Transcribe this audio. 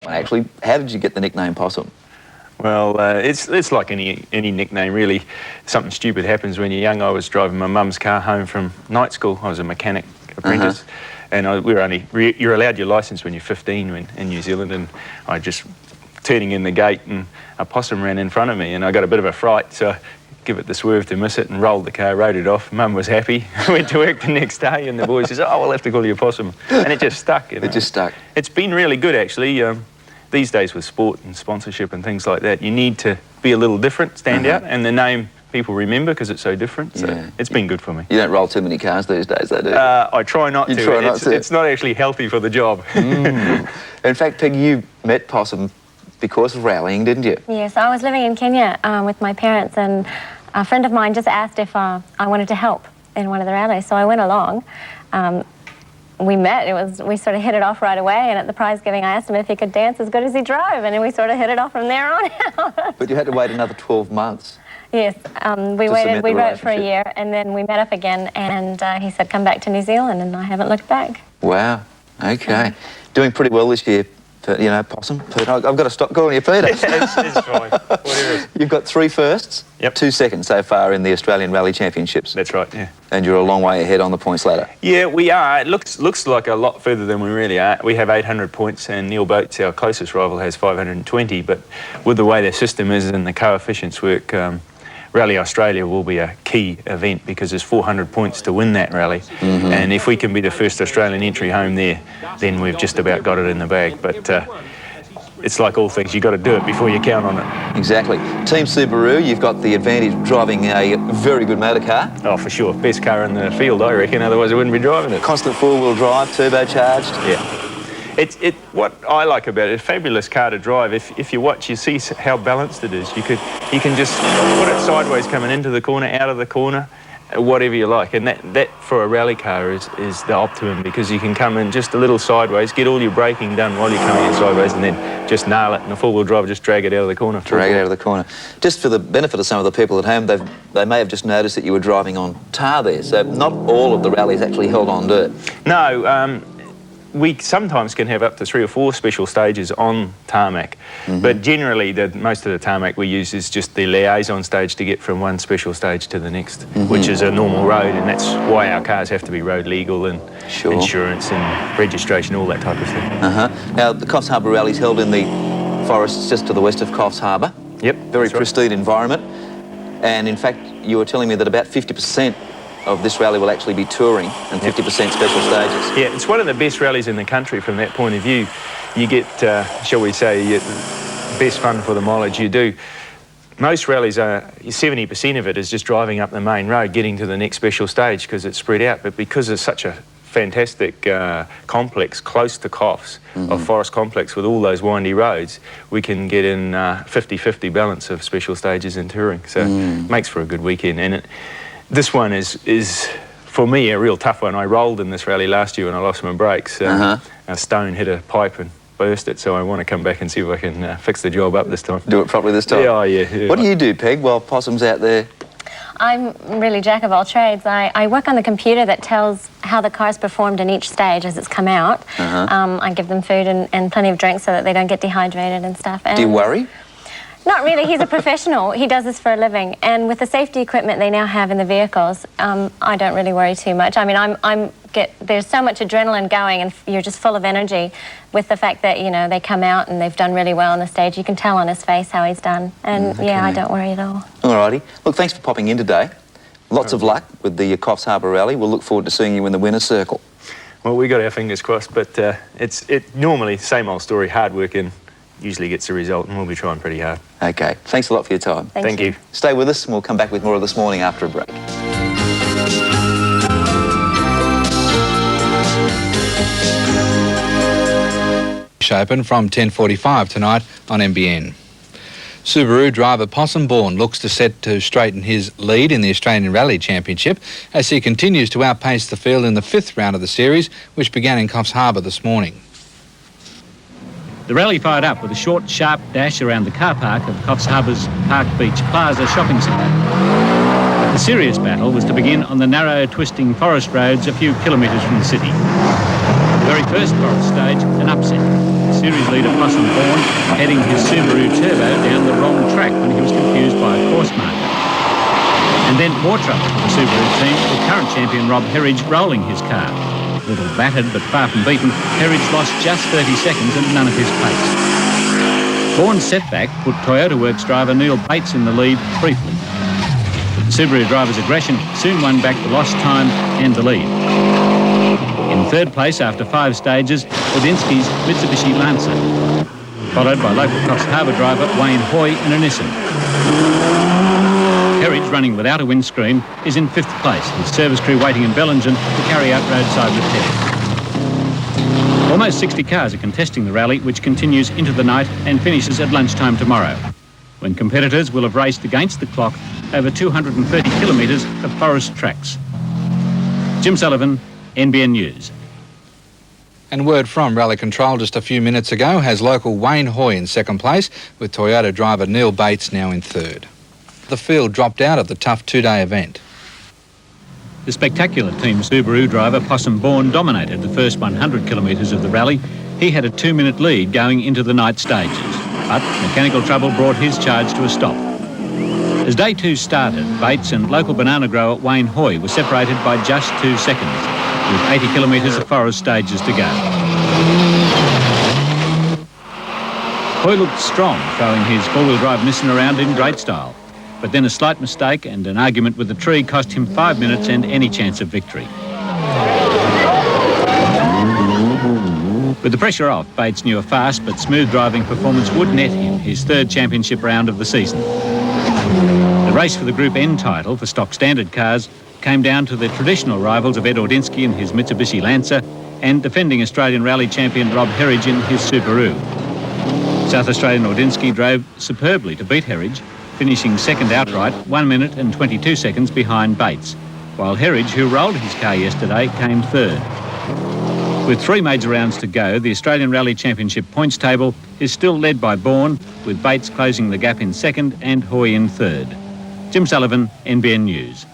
Actually, how did you get the nickname Possum? Well, it's like any nickname, really. Something stupid happens when you're young. I was driving my mum's car home from night school. I was a mechanic apprentice. And you're allowed your licence when you're 15 in New Zealand, and I just turning in the gate and a possum ran in front of me and I got a bit of a fright, so I give it the swerve to miss it and rolled the car, rode it off. Mum was happy. Went to work the next day and the boy says, oh, we'll have to call you a possum. And it just stuck. You know? It just stuck. It's been really good, actually. These days with sport and sponsorship and things like that, you need to be a little different, stand out, and the name people remember because it's so different. So it's been good for me. You don't roll too many cars these days, though, do you? I try not to. Try not to. It's not actually healthy for the job. In fact, Peg, you met Possum because of rallying, didn't you? Yes, I was living in Kenya with my parents, and a friend of mine just asked if I wanted to help in one of the rallies, so I went along. We met, we sort of hit it off right away, and at the prize giving I asked him if he could dance as good as he drove, and then we sort of hit it off from there on out. But you had to wait another 12 months. Yes, we wrote for a year, and then we met up again, and he said come back to New Zealand, and I haven't looked back. Wow, okay. Doing pretty well this year, you know, Possum. Peter, I've got to stop calling you Peter. It's fine, whatever. You've got 3 firsts, 2 seconds so far in the Australian Rally Championships. That's right, yeah. And you're a long way ahead on the points ladder. Yeah, we are. It looks like a lot further than we really are. We have 800 points and Neil Boates, our closest rival, has 520, but with the way their system is and the coefficients work, Rally Australia will be a key event because there's 400 points to win that rally. And if we can be the first Australian entry home there, then we've just about got it in the bag. But it's like all things, you've got to do it before you count on it. Exactly. Team Subaru, you've got the advantage of driving a very good motor car. Oh, for sure. Best car in the field, I reckon, otherwise I wouldn't be driving it. Constant 4-wheel drive, turbocharged. Yeah. What I like about it, it's a fabulous car to drive. If you watch, you see how balanced it is. You can just put it sideways coming into the corner, out of the corner, whatever you like. And that for a rally car is the optimum, because you can come in just a little sideways, get all your braking done while you're coming in sideways, and then just nail it. And a 4-wheel drive, just drag it out of the corner. Drag it out of the corner. Just for the benefit of some of the people at home, they may have just noticed that you were driving on tar there. So not all of the rallies actually held on dirt. No. We sometimes can have up to 3 or 4 special stages on tarmac, but generally most of the tarmac we use is just the liaison stage to get from one special stage to the next, which is a normal road, and that's why our cars have to be road legal and insurance and registration, all that type of thing. Now, the Coffs Harbour Rally is held in the forests just to the west of Coffs Harbour. Yep. Very pristine environment, and in fact, you were telling me that about 50% of this rally will actually be touring and 50% special stages. Yeah, it's one of the best rallies in the country from that point of view. You get, shall we say, best fun for the mileage you do. Most rallies are, 70% of it is just driving up the main road, getting to the next special stage because it's spread out. But because it's such a fantastic complex close to Coffs, a forest complex with all those windy roads, we can get in 50-50 balance of special stages and touring. So it makes for a good weekend. And this one is, for me, a real tough one. I rolled in this rally last year when I lost my brakes. A stone hit a pipe and burst it, so I want to come back and see if I can fix the job up this time. Do it properly this time? Yeah, yeah. What do you do, Peg, while Possum's out there? I'm really jack of all trades. I work on the computer that tells how the car's performed in each stage as it's come out. I give them food and plenty of drinks so that they don't get dehydrated and stuff. And do you worry? Not really. He's a professional. He does this for a living. And with the safety equipment they now have in the vehicles, I don't really worry too much. I mean, there's so much adrenaline going and you're just full of energy with the fact that, you know, they come out and they've done really well on the stage. You can tell on his face how he's done. And yeah, I don't worry at all. All righty. Look, thanks for popping in today. Lots of luck with the Coffs Harbour Rally. We'll look forward to seeing you in the winner's circle. Well, we got our fingers crossed, but it's normally same old story, hard work and usually gets the result, and we'll be trying pretty hard. Okay, thanks a lot for your time. Thank you. Stay with us and we'll come back with more of This Morning after a break. Open from 10:45 tonight on NBN. Subaru driver Possum Bourne looks set to straighten his lead in the Australian Rally Championship as he continues to outpace the field in the 5th round of the series, which began in Coffs Harbour this morning. The rally fired up with a short, sharp dash around the car park of Coffs Harbour's Park Beach Plaza shopping centre. But the serious battle was to begin on the narrow, twisting forest roads a few kilometres from the city. The very first forest stage, an upset. series leader Possum Bourne heading his Subaru Turbo down the wrong track when he was confused by a course marker. And then more trouble for the Subaru team, with current champion Rob Herridge rolling his car. A little battered but far from beaten, Herridge lost just 30 seconds and none of his pace. Bourne's setback put Toyota Works driver Neil Bates in the lead briefly. But the Subaru driver's aggression soon won back the lost time and the lead. In third place after 5 stages, Ordinsky's Mitsubishi Lancer, followed by local Coffs Harbour driver Wayne Hoy in a Nissan. Herridge, running without a windscreen, is in 5th place, with service crew waiting in Bellingen to carry out roadside repairs. Almost 60 cars are contesting the rally, which continues into the night and finishes at lunchtime tomorrow, when competitors will have raced against the clock over 230 kilometres of forest tracks. Jim Sullivan, NBN News. And word from Rally Control just a few minutes ago has local Wayne Hoy in 2nd place, with Toyota driver Neil Bates now in 3rd. The field dropped out of the tough 2-day event. The spectacular Team Subaru driver Possum Bourne dominated the first 100 kilometres of the rally. He had a 2-minute lead going into the night stages, but mechanical trouble brought his charge to a stop. As day 2 started, Bates and local banana grower Wayne Hoy were separated by just 2 seconds, with 80 kilometres of forest stages to go. Hoy looked strong, throwing his 4-wheel drive Nissan around in great style. But then a slight mistake and an argument with the tree cost him 5 minutes and any chance of victory. With the pressure off, Bates knew a fast but smooth driving performance would net him his 3rd championship round of the season. The race for the Group N title for stock standard cars came down to the traditional rivals of Ed Ordinsky in his Mitsubishi Lancer and defending Australian rally champion Rob Herridge in his Subaru. South Australian Ordinsky drove superbly to beat Herridge, finishing 2nd outright, 1 minute and 22 seconds behind Bates, while Herridge, who rolled his car yesterday, came 3rd. With 3 major rounds to go, the Australian Rally Championship points table is still led by Bourne, with Bates closing the gap in 2nd and Hoy in 3rd. Jim Sullivan, NBN News.